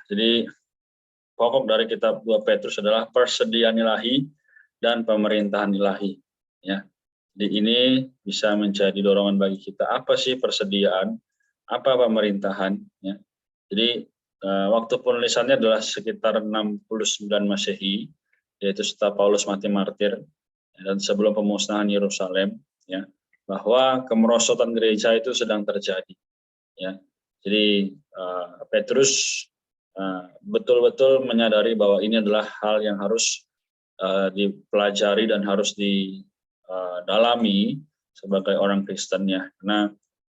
Jadi pokok dari kitab 2 Petrus adalah persediaan ilahi dan pemerintahan ilahi. Ya, jadi ini bisa menjadi dorongan bagi kita. Apa sih persediaan? Apa pemerintahan? Ya, jadi waktu penulisannya adalah sekitar 69 Masehi, yaitu setelah Paulus mati martir dan sebelum pemusnahan Yerusalem. Ya, bahwa kemerosotan gereja itu sedang terjadi. Ya, jadi Petrus betul-betul menyadari bahwa ini adalah hal yang harus dipelajari dan harus didalami sebagai orang Kristen ya. Karena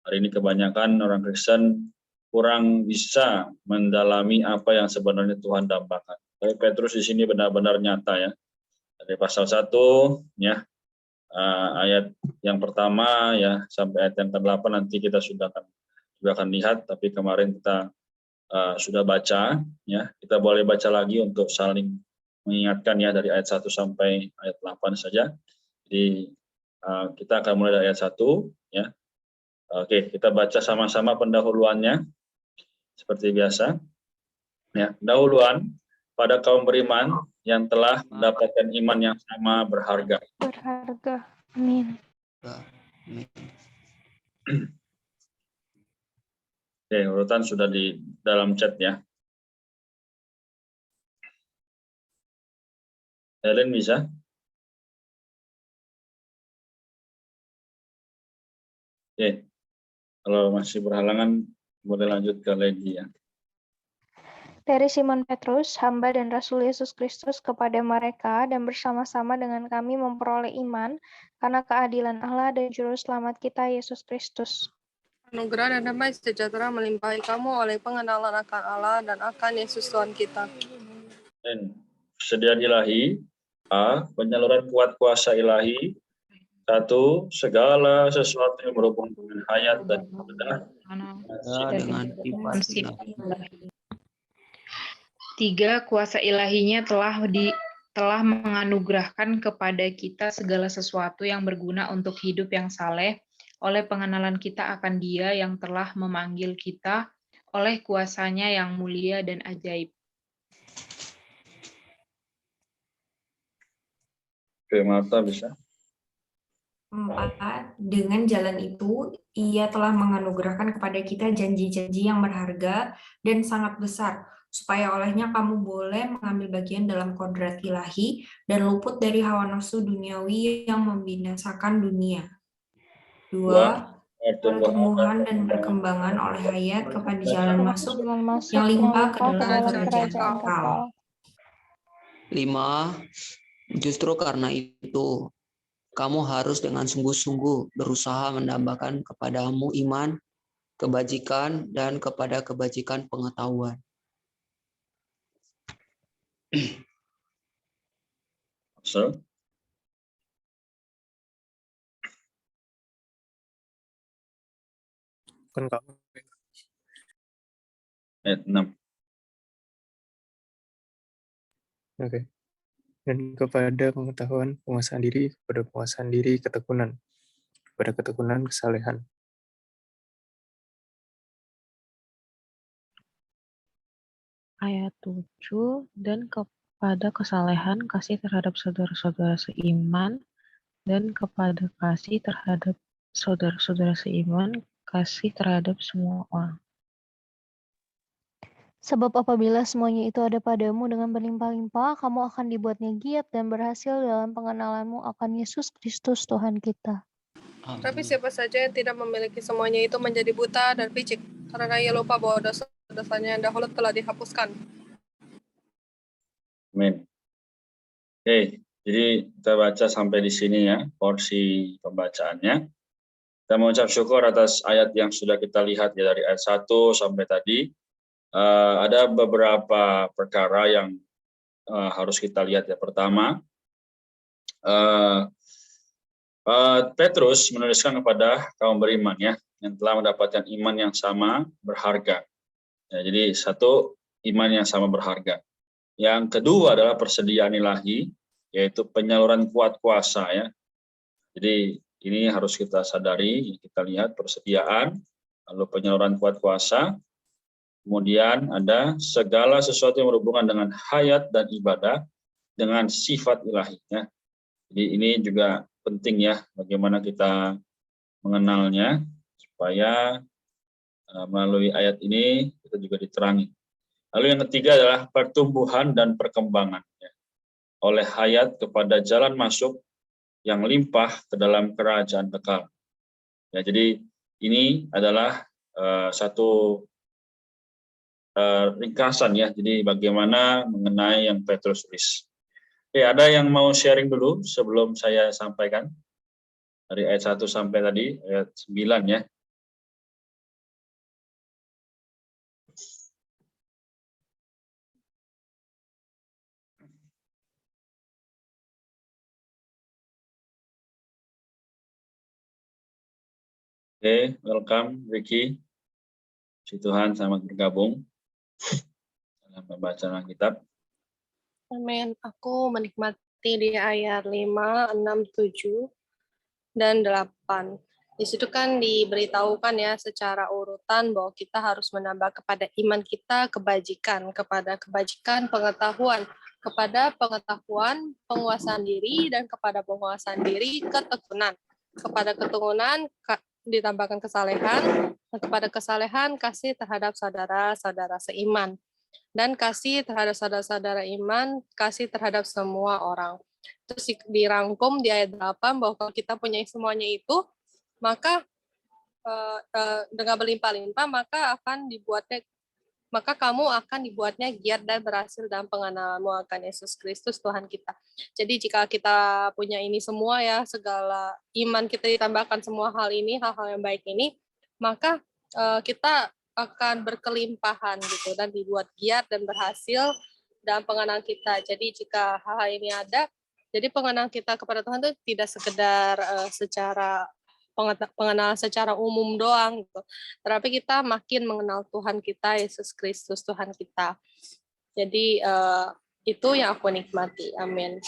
hari ini kebanyakan orang Kristen kurang bisa mendalami apa yang sebenarnya Tuhan dambakan. Tapi Petrus di sini benar-benar nyata ya. Dari pasal 1 ya, ayat yang pertama ya sampai ayat yang ke-8 nanti kita sudah akan lihat, tapi kemarin kita sudah baca ya, kita boleh baca lagi untuk saling mengingatkan ya dari ayat 1 sampai ayat 8 saja. Jadi kita akan mulai dari ayat 1 ya. Oke, kita baca sama-sama pendahuluannya seperti biasa. Ya, pendahuluan pada kaum beriman yang telah mendapatkan iman yang sama berharga. Berharga. Amin. Oke, urutan sudah di dalam chat ya. Helen bisa? Oke, kalau masih berhalangan boleh lanjut ke Lady ya. Dari Simon Petrus, hamba dan Rasul Yesus Kristus kepada mereka dan bersama-sama dengan kami memperoleh iman karena keadilan Allah dan Juru Selamat kita Yesus Kristus. Anugerah dan damai sejahtera melimpahi kamu oleh pengenalan akan Allah dan akan Yesus Tuhan kita. Dan persediaan ilahi, penyaluran kuat kuasa ilahi. 1, segala sesuatu yang berhubungan dengan hayat dan ibadah dengan sifat 3, kuasa ilahinya telah menganugerahkan kepada kita segala sesuatu yang berguna untuk hidup yang saleh oleh pengenalan kita akan Dia yang telah memanggil kita oleh kuasanya yang mulia dan ajaib. Oke, Marta bisa. 4, dengan jalan itu Ia telah menganugerahkan kepada kita janji-janji yang berharga dan sangat besar, supaya olehnya kamu boleh mengambil bagian dalam kodrat ilahi dan luput dari hawa nafsu duniawi yang membinasakan dunia. 2, pertumbuhan dan perkembangan oleh hayat kepada jalan masuk yang limpah ke dalam kerajaan kekal. 5, justru karena itu kamu harus dengan sungguh-sungguh berusaha menambahkan kepadamu iman, kebajikan, dan kepada kebajikan pengetahuan. So. Ayat 6. Oke. Dan kepada pengetahuan, penguasaan diri, kepada penguasaan diri, ketekunan, kepada ketekunan, kesalehan. Ayat 7, dan kepada kesalehan, kasih terhadap saudara-saudara seiman, dan kepada kasih terhadap saudara-saudara seiman, kasih terhadap semua orang. Sebab apabila semuanya itu ada padamu dengan berlimpah-limpah, kamu akan dibuatnya giat dan berhasil dalam pengenalanmu akan Yesus Kristus Tuhan kita. Tapi siapa saja yang tidak memiliki semuanya itu menjadi buta dan picik, karena ia lupa bahwa dosa-dosanya yang dahulu telah dihapuskan. Amin. Oke, jadi kita baca sampai di sini ya, porsi pembacaannya. Kita mengucap syukur atas ayat yang sudah kita lihat ya, dari ayat 1 sampai tadi. Ada beberapa perkara yang harus kita lihat ya. Pertama, Petrus menuliskan kepada kaum beriman ya, yang telah mendapatkan iman yang sama berharga. Ya, jadi 1, iman yang sama berharga. Yang kedua adalah persediaan ilahi, yaitu penyaluran kuat kuasa ya. Jadi ini harus kita sadari, kita lihat persediaan, lalu penyaluran kuat kuasa. Kemudian ada segala sesuatu yang berhubungan dengan hayat dan ibadah dengan sifat ilahinya. Jadi ini juga penting ya, bagaimana kita mengenalnya, supaya melalui ayat ini kita juga diterangi. Lalu yang ketiga adalah pertumbuhan dan perkembangan oleh hayat kepada jalan masuk yang limpah ke dalam kerajaan kekal. Ya, jadi ini adalah satu ringkasan ya. Jadi bagaimana mengenai yang Petrus tulis. Oke, ada yang mau sharing dulu sebelum saya sampaikan dari ayat 1 sampai tadi ayat 9 ya. Oke, welcome Ricky. Puji Tuhan, selamat bergabung dalam pembacaan Alkitab. Amin. Aku menikmati di ayat 5, 6, 7, dan 8. Di situ kan diberitahukan ya secara urutan bahwa kita harus menambah kepada iman kita kebajikan, kepada kebajikan pengetahuan, kepada pengetahuan penguasaan diri, dan kepada penguasaan diri ketekunan. Kepada ketekunan ditambahkan kesalehan, dan kepada kesalehan kasih terhadap saudara-saudara seiman. Dan kasih terhadap saudara-saudara iman, kasih terhadap semua orang. Terus dirangkum di ayat 8 bahwa kalau kita punya semuanya itu, maka dengan berlimpah-limpah maka kamu akan dibuatnya giat dan berhasil dalam pengenalanmu akan Yesus Kristus Tuhan kita. Jadi jika kita punya ini semua ya, segala iman kita ditambahkan semua hal ini, hal-hal yang baik ini, maka kita akan berkelimpahan gitu dan dibuat giat dan berhasil dalam pengenalan kita. Jadi jika hal-hal ini ada, jadi pengenalan kita kepada Tuhan itu tidak sekedar secara pengenalan secara umum doang gitu. Tetapi kita makin mengenal Tuhan kita, Yesus Kristus Tuhan kita. Jadi itu yang aku nikmati. Amin.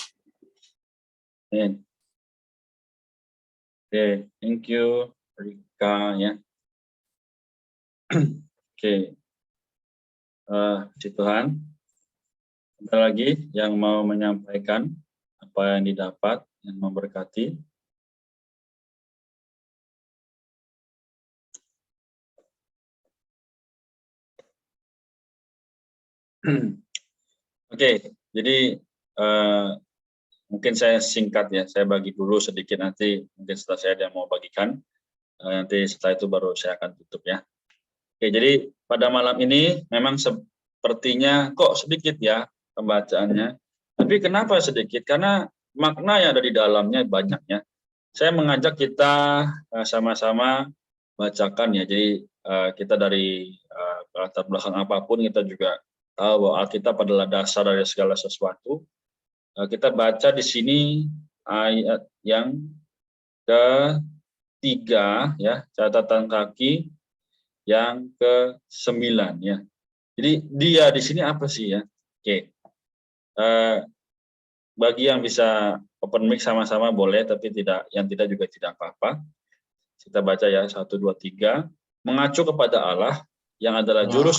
Amin. Oke, thank you Rika ya. Oke, puji Tuhan. Ada lagi yang mau menyampaikan apa yang didapat, yang memberkati? Oke, jadi mungkin saya singkat ya, saya bagi dulu sedikit, nanti mungkin setelah saya ada yang mau bagikan, nanti setelah itu baru saya akan tutup ya. Oke, jadi pada malam ini memang sepertinya kok sedikit ya pembacaannya, tapi kenapa sedikit? Karena makna yang ada di dalamnya banyaknya. Saya mengajak kita sama-sama bacakan ya, jadi kita dari latar belakang apapun kita juga tahu bahwa Alkitab adalah dasar dari segala sesuatu. Kita baca di sini ayat yang ke-3 ya, catatan kaki yang ke-9 ya. Jadi dia di sini apa sih ya? Oke. Bagi yang bisa open mic sama-sama boleh, tapi yang tidak juga tidak apa-apa. Kita baca ya 1, 2, 3. Mengacu kepada Allah yang adalah juru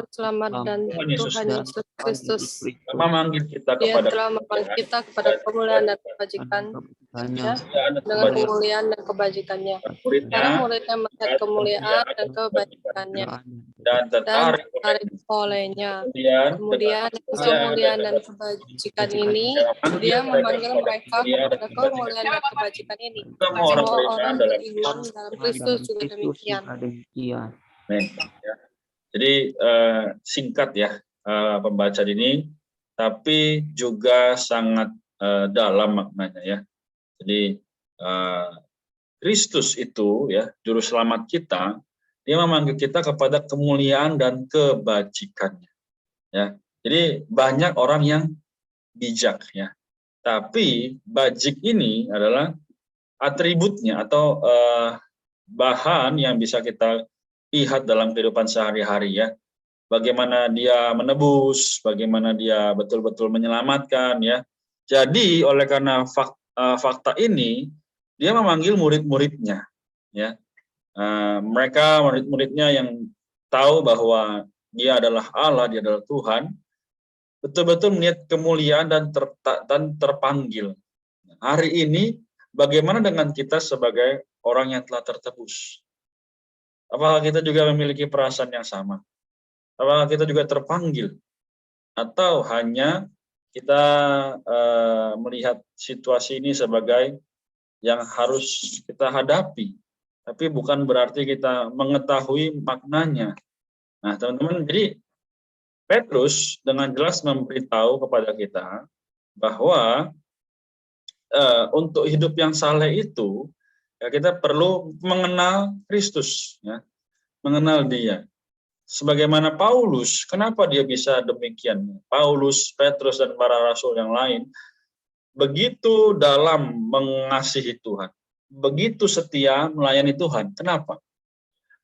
selamat dan Tuhan Yesus Kristus. Memanggil kita Dia kepada telah memanggil kita kepada kemuliaan dan kebajikan dengan kemuliaan dan kebajikannya. Sekarang muridnya melihat kemuliaan dan kebajikannya dan tertarik olehnya. Kemudian kemuliaan dan kebajikan ini, dia memanggil mereka kepada kemuliaan dan kebajikan ini. Semua orang beriman dalam Kristus juga demikian. Amin. Ya. Jadi singkat ya pembacaan ini, tapi juga sangat dalam maknanya ya. Jadi Kristus itu ya juru selamat kita, dia memanggil kita kepada kemuliaan dan kebajikannya. Ya. Jadi banyak orang yang bijak ya, tapi bajik ini adalah atributnya atau bahan yang bisa kita lihat dalam kehidupan sehari-hari ya. Bagaimana dia menebus, bagaimana dia betul-betul menyelamatkan ya. Jadi oleh karena fakta ini, dia memanggil murid-muridnya ya. Mereka murid-muridnya yang tahu bahwa Dia adalah Allah, dia adalah Tuhan, betul-betul melihat kemuliaan dan terpanggil. Hari ini, bagaimana dengan kita sebagai orang yang telah tertebus? Apakah kita juga memiliki perasaan yang sama? Apakah kita juga terpanggil? Atau hanya kita melihat situasi ini sebagai yang harus kita hadapi, tapi bukan berarti kita mengetahui maknanya. Nah, teman-teman, jadi Petrus dengan jelas memberitahu kepada kita bahwa untuk hidup yang saleh itu, ya, kita perlu mengenal Kristus, ya, mengenal Dia. Sebagaimana Paulus, kenapa dia bisa demikian? Paulus, Petrus, dan para rasul yang lain begitu dalam mengasihi Tuhan, begitu setia melayani Tuhan. Kenapa?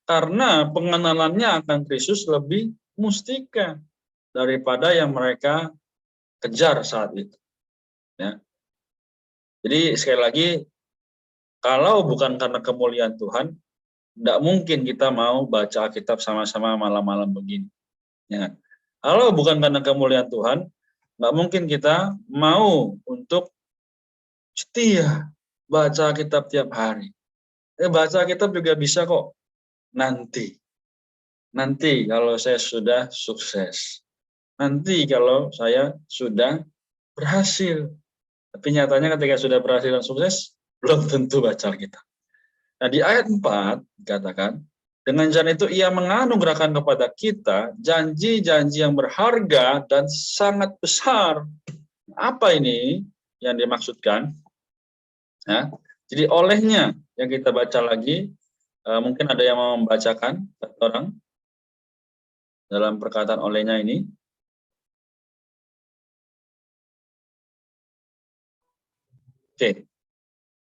Karena pengenalannya akan Kristus lebih mustika daripada yang mereka kejar saat itu. Ya. Jadi sekali lagi, kalau bukan karena kemuliaan Tuhan, tidak mungkin kita mau baca Alkitab sama-sama malam-malam begini. Ya. Kalau bukan karena kemuliaan Tuhan, nggak mungkin kita mau untuk setia baca Alkitab tiap hari. Baca Alkitab juga bisa kok nanti kalau saya sudah sukses, nanti kalau saya sudah berhasil. Tapi nyatanya ketika sudah berhasil dan sukses, belum tentu baca Alkitab. Nah, di ayat 4 dikatakan, dengan jalan itu ia menganugerahkan kepada kita janji-janji yang berharga dan sangat besar. Apa ini yang dimaksudkan? Ya, jadi olehnya yang kita baca lagi, mungkin ada yang mau membacakan satu orang dalam perkataan olehnya ini. Oke,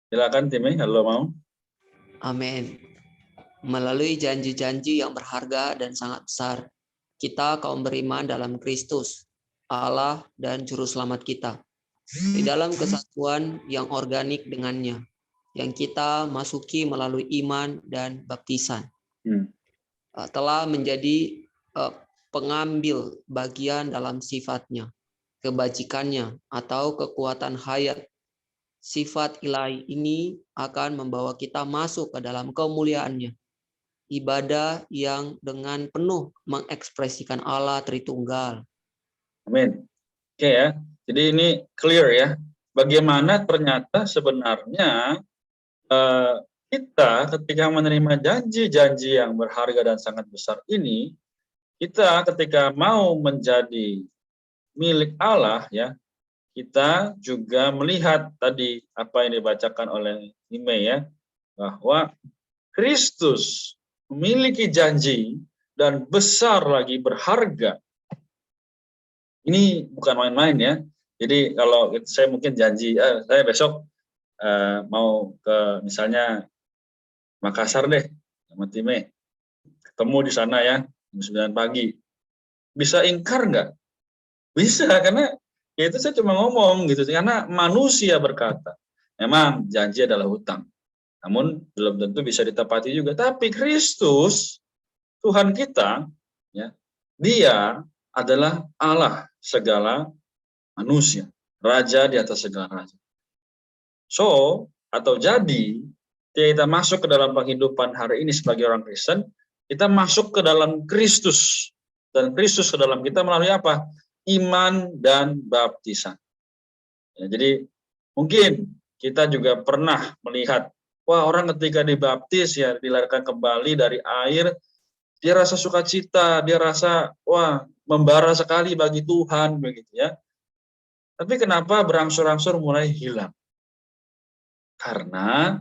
silakan Timmy, kalau mau. Amin. Melalui janji-janji yang berharga dan sangat besar, kita kaum beriman dalam Kristus, Allah dan Juru Selamat kita, di dalam kesatuan yang organik dengannya, yang kita masuki melalui iman dan baptisan, telah menjadi pengambil bagian dalam sifatnya, kebajikannya, atau kekuatan hayat. Sifat ilahi ini akan membawa kita masuk ke dalam kemuliaannya. Ibadah yang dengan penuh mengekspresikan Allah Tritunggal. Amin. Oke ya, jadi ini clear ya. Bagaimana ternyata sebenarnya kita ketika menerima janji-janji yang berharga dan sangat besar ini, kita ketika mau menjadi milik Allah ya, kita juga melihat tadi apa yang dibacakan oleh Ime ya, bahwa Kristus memiliki janji dan besar lagi berharga. Ini bukan main-main ya. Jadi kalau saya mungkin janji, saya besok mau ke misalnya Makassar deh sama Time, ketemu di sana ya jam 9 pagi. Bisa ingkar nggak? Bisa, karena ya itu saya cuma ngomong gitu. Karena manusia berkata, memang janji adalah hutang. Namun belum tentu bisa ditepati juga. Tapi Kristus, Tuhan kita, ya, Dia adalah Allah segala manusia, Raja di atas segala raja. So, atau jadi, kita masuk ke dalam kehidupan hari ini sebagai orang Kristen, kita masuk ke dalam Kristus. Dan Kristus ke dalam kita melalui apa? Iman dan baptisan. Ya, jadi mungkin kita juga pernah melihat, wah, orang ketika dibaptis ya dilahirkan kembali dari air, dia rasa sukacita, dia rasa wah membara sekali bagi Tuhan begitu ya. Tapi kenapa berangsur-angsur mulai hilang? Karena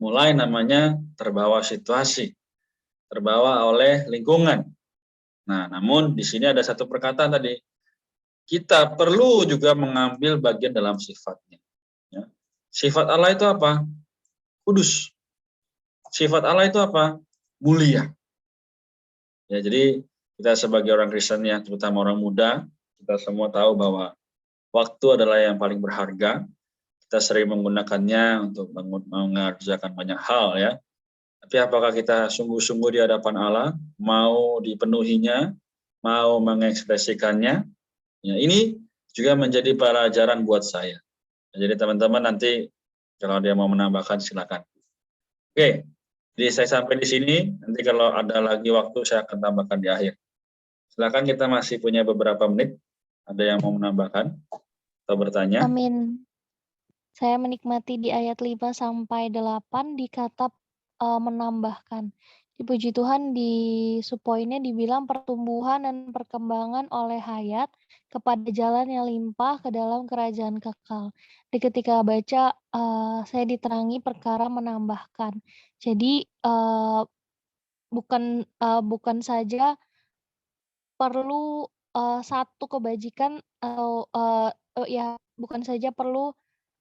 mulai namanya terbawa situasi, terbawa oleh lingkungan. Nah, namun di sini ada satu perkataan tadi, kita perlu juga mengambil bagian dalam sifatnya. Ya. Sifat Allah itu apa? Kudus. Sifat Allah itu apa? Mulia. Ya, jadi kita sebagai orang Kristen ya, terutama orang muda, kita semua tahu bahwa waktu adalah yang paling berharga. Kita sering menggunakannya untuk mengerjakan banyak hal ya. Tapi apakah kita sungguh-sungguh di hadapan Allah, mau dipenuhinya, mau mengekspresikannya. Ya, ini juga menjadi pelajaran buat saya. Jadi teman-teman nanti kalau dia mau menambahkan silakan. Oke, jadi saya sampai di sini. Nanti kalau ada lagi waktu saya akan tambahkan di akhir. Silakan, kita masih punya beberapa menit. Ada yang mau menambahkan atau bertanya? Amin. Saya menikmati di ayat 5 sampai 8 di kata menambahkan. Di puji Tuhan di subpoinnya dibilang pertumbuhan dan perkembangan oleh hayat kepada jalan yang limpah ke dalam kerajaan kekal. Di ketika baca saya diterangi perkara menambahkan. Jadi bukan saja perlu satu kebajikan atau ya bukan saja perlu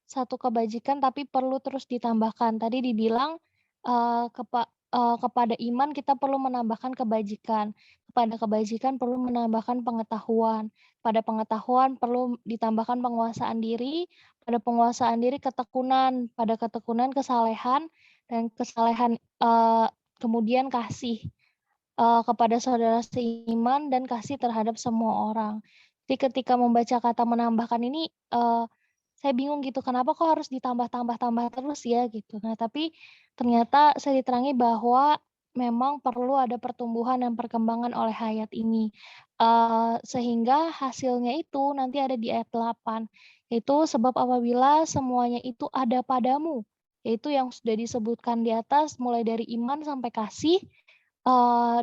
satu kebajikan tapi perlu terus ditambahkan. Tadi dibilang kepada iman kita perlu menambahkan kebajikan, kepada kebajikan perlu menambahkan pengetahuan, pada pengetahuan perlu ditambahkan penguasaan diri, pada penguasaan diri ketekunan, pada ketekunan kesalehan, dan kesalehan kemudian kasih kepada saudara seiman dan kasih terhadap semua orang. Jadi ketika membaca kata menambahkan ini saya bingung gitu, kenapa kok harus ditambah-tambah terus ya gitu. Nah, tapi ternyata saya diterangi bahwa memang perlu ada pertumbuhan dan perkembangan oleh hayat ini. Sehingga hasilnya itu nanti ada di ayat 8, yaitu sebab apabila semuanya itu ada padamu, yaitu yang sudah disebutkan di atas mulai dari iman sampai kasih,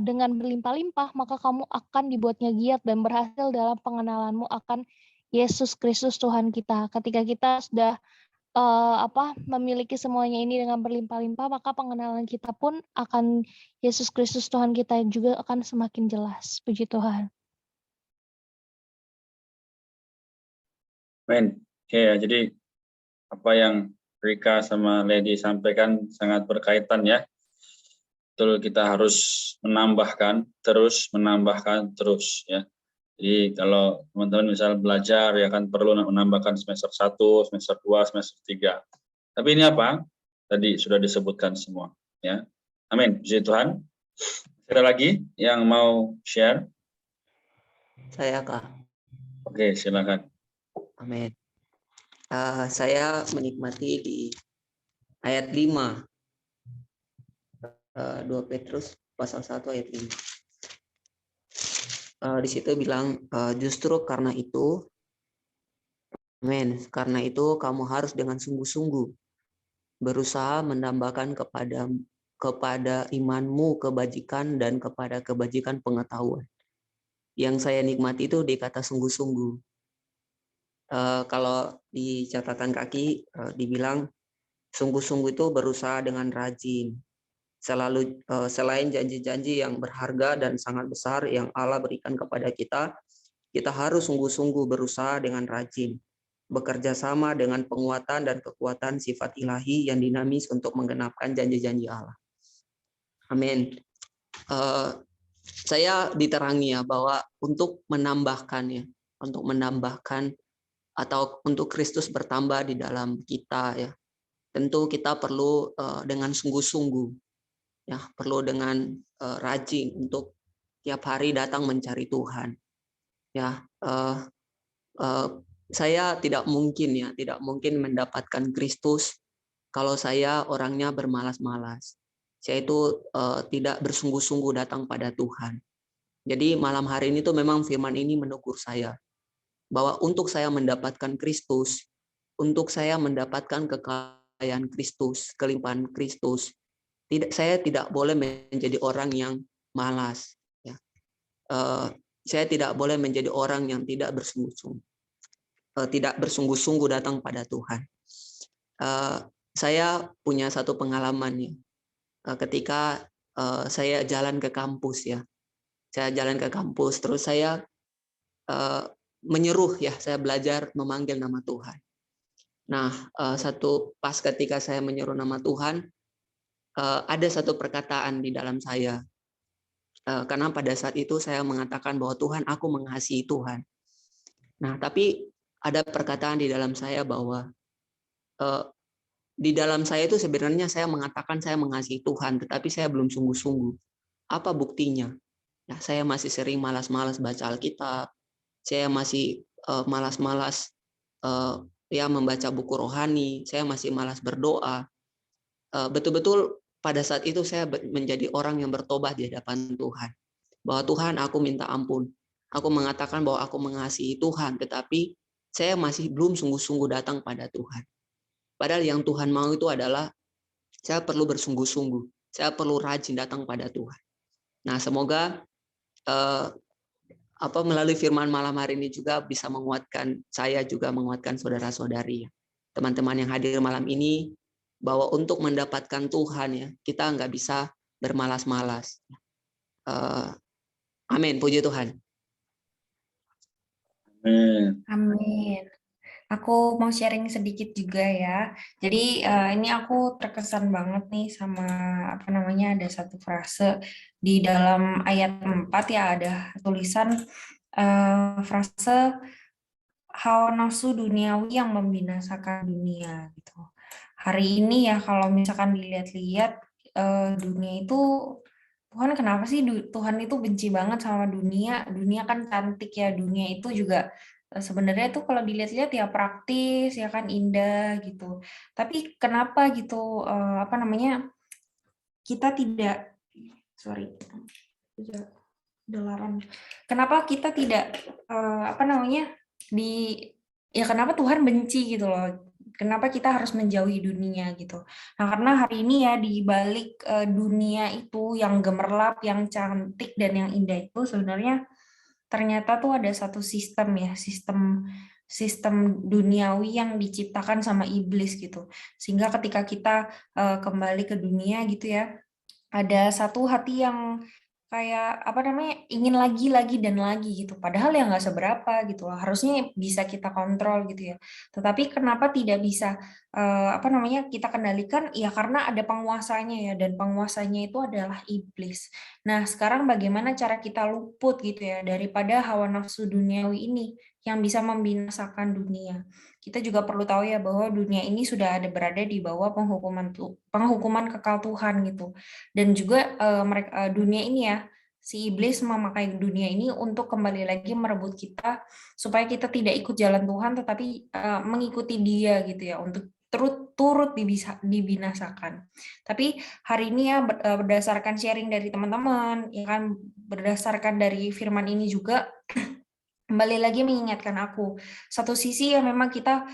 dengan berlimpah-limpah, maka kamu akan dibuatnya giat dan berhasil dalam pengenalanmu akan Yesus Kristus Tuhan kita. Ketika kita sudah memiliki semuanya ini dengan berlimpah-limpah, maka pengenalan kita pun akan Yesus Kristus Tuhan kita juga akan semakin jelas. Puji Tuhan. Amin. Oke ya, jadi apa yang Rika sama Lady sampaikan sangat berkaitan ya. Betul, kita harus menambahkan terus ya. Jadi kalau teman-teman misal belajar ya kan perlu menambahkan semester 1, semester 2, semester 3. Tapi ini apa? Tadi sudah disebutkan semua ya. Amin. Puji Tuhan. Ada lagi yang mau share? Saya, Kak. Oke, silakan. Amin. Saya menikmati di ayat 5. 2 Petrus pasal 1 ayat 5. Di situ bilang justru karena itu, amin, karena itu kamu harus dengan sungguh-sungguh berusaha menambahkan kepada imanmu kebajikan dan kepada kebajikan pengetahuan. Yang saya nikmati itu di kata sungguh-sungguh. Kalau di catatan kaki dibilang sungguh-sungguh itu berusaha dengan rajin. Selain janji-janji yang berharga dan sangat besar yang Allah berikan kepada kita, kita harus sungguh-sungguh berusaha dengan rajin, bekerja sama dengan penguatan dan kekuatan sifat ilahi yang dinamis untuk menggenapkan janji-janji Allah. Amin. Saya diterangi ya bahwa untuk menambahkan atau untuk Kristus bertambah di dalam kita ya, tentu kita perlu dengan sungguh-sungguh. Ya, perlu dengan rajin untuk tiap hari datang mencari Tuhan. Ya, saya tidak mungkin mendapatkan Kristus kalau saya orangnya bermalas-malas. Saya itu tidak bersungguh-sungguh datang pada Tuhan. Jadi malam hari ini tuh memang firman ini menegur saya bahwa untuk saya mendapatkan Kristus, untuk saya mendapatkan kekayaan Kristus, kelimpahan Kristus, saya tidak boleh menjadi orang yang malas. Ya. Saya tidak boleh menjadi orang yang tidak bersungguh-sungguh datang pada Tuhan. Saya punya satu pengalaman ya. Ketika saya jalan ke kampus ya, terus saya menyeruh ya, saya belajar memanggil nama Tuhan. Nah, pas ketika saya menyeruh nama Tuhan, ada satu perkataan di dalam saya, karena pada saat itu saya mengatakan bahwa Tuhan, aku mengasihi Tuhan. Nah, tapi ada perkataan di dalam saya bahwa di dalam saya itu sebenarnya saya mengatakan saya mengasihi Tuhan, tetapi saya belum sungguh-sungguh. Apa buktinya? Ya, saya masih sering malas-malas baca Alkitab. Saya masih malas-malas ya membaca buku rohani. Saya masih malas berdoa. Betul-betul pada saat itu saya menjadi orang yang bertobat di hadapan Tuhan. Bahwa Tuhan, aku minta ampun. Aku mengatakan bahwa aku mengasihi Tuhan, tetapi saya masih belum sungguh-sungguh datang pada Tuhan. Padahal yang Tuhan mau itu adalah saya perlu bersungguh-sungguh. Saya perlu rajin datang pada Tuhan. Nah, semoga melalui firman malam hari ini juga bisa menguatkan saya, juga menguatkan saudara-saudari, teman-teman yang hadir malam ini, bahwa untuk mendapatkan Tuhan ya, kita nggak bisa bermalas-malas. Amin, puji Tuhan. Amin. Amin. Aku mau sharing sedikit juga ya. Jadi ini aku terkesan banget nih sama ada satu frase di dalam ayat 4 ya, ada tulisan frase hawa nafsu duniawi yang membinasakan dunia gitu. Hari ini ya kalau misalkan dilihat-lihat dunia itu, Tuhan kenapa sih Tuhan itu benci banget sama dunia? Dunia kan cantik ya, dunia itu juga sebenarnya tuh kalau dilihat-lihat ya praktis ya kan, indah gitu. Tapi kenapa gitu kita tidak kenapa kita tidak kenapa Tuhan benci gitu loh? Kenapa kita harus menjauhi dunia gitu? Nah, karena hari ini ya di balik dunia itu yang gemerlap, yang cantik dan yang indah itu sebenarnya ternyata tuh ada satu sistem ya, sistem duniawi yang diciptakan sama iblis gitu. Sehingga ketika kita kembali ke dunia gitu ya, ada satu hati yang kayak ingin lagi dan lagi gitu. Padahal ya nggak seberapa gitu loh. Harusnya bisa kita kontrol gitu ya. Tetapi kenapa tidak bisa kita kendalikan? Ya karena ada penguasanya ya, dan penguasanya itu adalah iblis. Nah, sekarang bagaimana cara kita luput gitu ya daripada hawa nafsu duniawi ini yang bisa membinasakan dunia? Kita juga perlu tahu ya bahwa dunia ini sudah berada di bawah penghukuman kekal Tuhan gitu. Dan juga dunia ini ya, si iblis memakai dunia ini untuk kembali lagi merebut kita supaya kita tidak ikut jalan Tuhan tetapi mengikuti dia gitu ya, untuk turut dibinasakan. Tapi hari ini ya berdasarkan sharing dari teman-teman ya kan, berdasarkan dari firman ini juga kembali lagi mengingatkan aku, satu sisi ya memang kita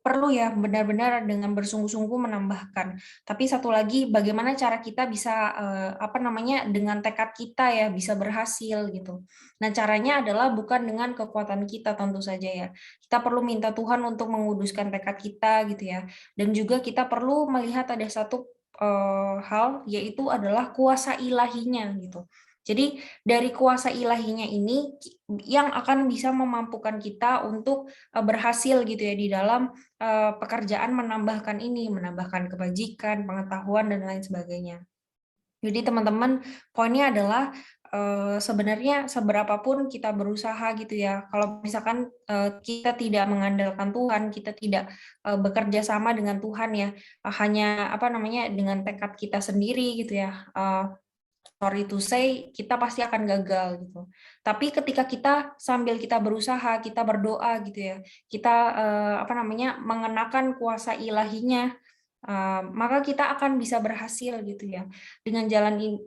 perlu ya benar-benar dengan bersungguh-sungguh menambahkan. Tapi satu lagi, bagaimana cara kita bisa dengan tekad kita ya bisa berhasil gitu. Nah, caranya adalah bukan dengan kekuatan kita tentu saja ya. Kita perlu minta Tuhan untuk menguduskan tekad kita gitu ya. Dan juga kita perlu melihat ada satu hal, yaitu adalah kuasa ilahinya gitu. Jadi dari kuasa ilahinya ini yang akan bisa memampukan kita untuk berhasil gitu ya di dalam pekerjaan menambahkan kebajikan, pengetahuan dan lain sebagainya. Jadi teman-teman, poinnya adalah sebenarnya seberapapun kita berusaha gitu ya, kalau misalkan kita tidak mengandalkan Tuhan, kita tidak bekerja sama dengan Tuhan ya, hanya dengan tekad kita sendiri gitu ya, sorry to say, kita pasti akan gagal gitu. Tapi ketika kita sambil kita berusaha, kita berdoa gitu ya, kita mengenakan kuasa ilahinya, maka kita akan bisa berhasil gitu ya. Dengan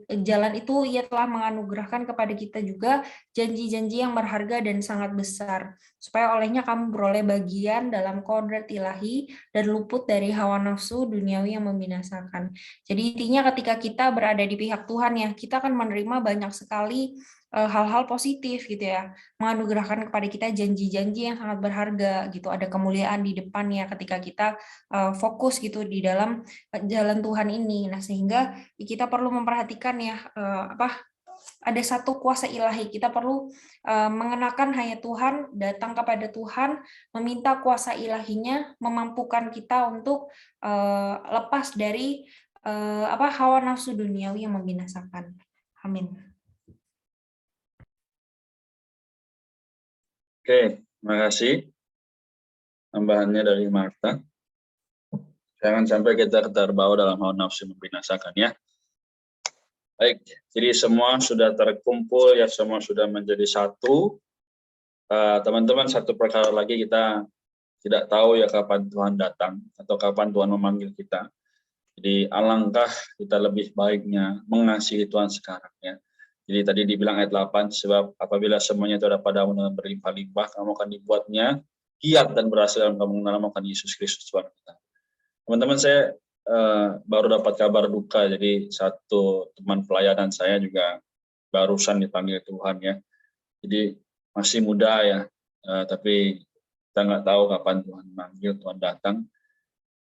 jalan itu ia telah menganugerahkan kepada kita juga janji-janji yang berharga dan sangat besar, supaya olehnya kamu beroleh bagian dalam kodrat ilahi dan luput dari hawa nafsu duniawi yang membinasakan. Jadi intinya ketika kita berada di pihak Tuhan ya, kita akan menerima banyak sekali hal-hal positif gitu ya, menganugerahkan kepada kita janji-janji yang sangat berharga gitu, ada kemuliaan di depan ya ketika kita fokus gitu di dalam jalan Tuhan ini. Nah, sehingga kita perlu memperhatikan ya ada satu kuasa ilahi, kita perlu mengenakan hanya Tuhan, datang kepada Tuhan, meminta kuasa ilahinya memampukan kita untuk lepas dari hawa nafsu duniawi yang membinasakan. Amin. Oke, terima kasih. Tambahannya dari Marta. Jangan sampai kita terbawa dalam hawa nafsu membinasakan ya. Baik, jadi semua sudah terkumpul ya, semua sudah menjadi satu. Teman-teman, satu perkara lagi, kita tidak tahu ya kapan Tuhan datang atau kapan Tuhan memanggil kita. Jadi alangkah kita lebih baiknya mengasihi Tuhan sekarang ya. Jadi tadi dibilang ayat 8, sebab apabila semuanya itu ada padamu dengan berlimpah-limpah, kamu akan dibuatnya giat dan berhasil dalam kamu mengenal akan Yesus Kristus Tuhan kita. Teman-teman, saya baru dapat kabar duka, jadi satu teman pelayanan saya juga barusan dipanggil Tuhan ya. Jadi masih muda ya, tapi kita nggak tahu kapan Tuhan manggil, Tuhan datang.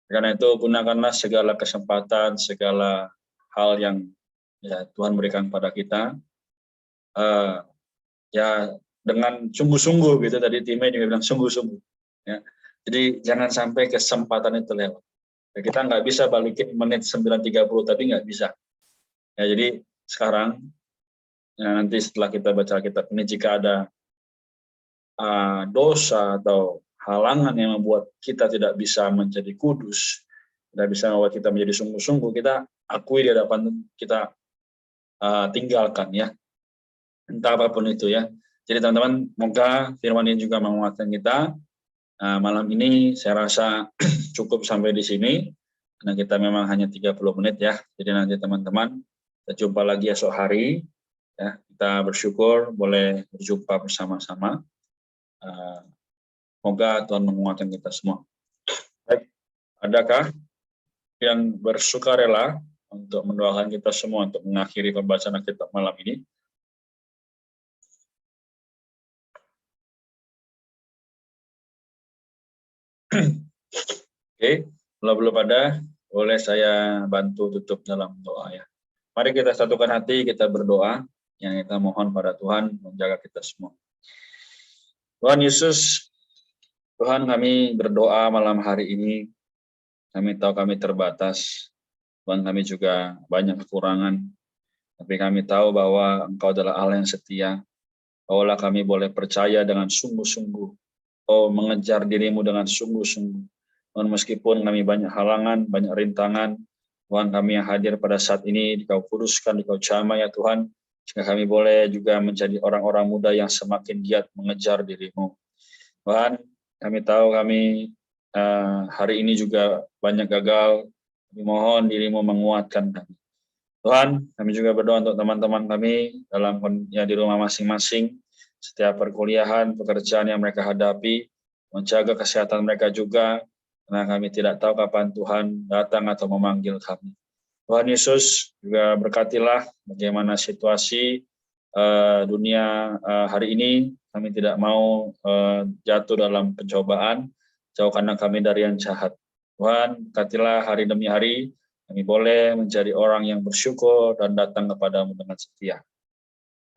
Karena itu gunakanlah segala kesempatan, segala hal yang ya Tuhan berikan pada kita, ya dengan sungguh-sungguh gitu. Tadi Time juga bilang sungguh-sungguh. Ya. Jadi jangan sampai kesempatan itu lewat. Ya, kita nggak bisa balikin menit 9.30, tapi nggak bisa. Ya, jadi sekarang ya, nanti setelah kita baca kitab ini, jika ada dosa atau halangan yang membuat kita tidak bisa menjadi kudus, tidak bisa membuat kita menjadi sungguh-sungguh, kita akui di hadapan kita, tinggalkan ya, entah apapun itu ya. Jadi teman-teman, moga firman ini juga menguatkan kita. Malam ini saya rasa cukup sampai di sini, karena kita memang hanya 30 menit ya. Jadi nanti teman-teman, kita jumpa lagi esok hari ya. Kita bersyukur boleh berjumpa bersama-sama. Semoga Tuhan menguatkan kita semua. Baik, adakah yang bersukarela untuk mendoakan kita semua untuk mengakhiri pembacaan kitab malam ini? Oke, kalau belum ada, boleh saya bantu tutup dalam doa ya. Mari kita satukan hati, kita berdoa, yang kita mohon pada Tuhan menjaga kita semua. Tuhan Yesus, Tuhan, kami berdoa malam hari ini. Kami tahu kami terbatas, Tuhan, kami juga banyak kekurangan, tapi kami tahu bahwa Engkau adalah Allah yang setia. Bahwa kami boleh percaya dengan sungguh-sungguh, mengejar dirimu dengan sungguh-sungguh. Tuhan, meskipun kami banyak halangan, banyak rintangan, Tuhan, kami yang hadir pada saat ini, Dikau kuduskan, Dikau jamah ya Tuhan, sehingga kami boleh juga menjadi orang-orang muda yang semakin giat mengejar dirimu. Tuhan, kami tahu kami hari ini juga banyak gagal, kami mohon dirimu menguatkan kami. Tuhan, kami juga berdoa untuk teman-teman kami dalam ya, di rumah masing-masing, setiap perkuliahan, pekerjaan yang mereka hadapi, menjaga kesehatan mereka juga, karena kami tidak tahu kapan Tuhan datang atau memanggil kami. Tuhan Yesus juga berkatilah bagaimana situasi dunia hari ini. Kami tidak mau jatuh dalam pencobaan, jauhkanlah kami dari yang jahat. Tuhan, berkatilah hari demi hari, kami boleh menjadi orang yang bersyukur dan datang kepadamu dengan setia.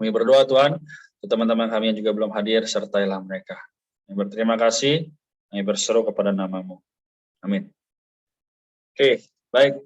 Kami berdoa Tuhan, untuk teman-teman kami yang juga belum hadir, sertailah mereka. Kami berterima kasih, kami berseru kepada nama-Mu. Amin. Oke, baik.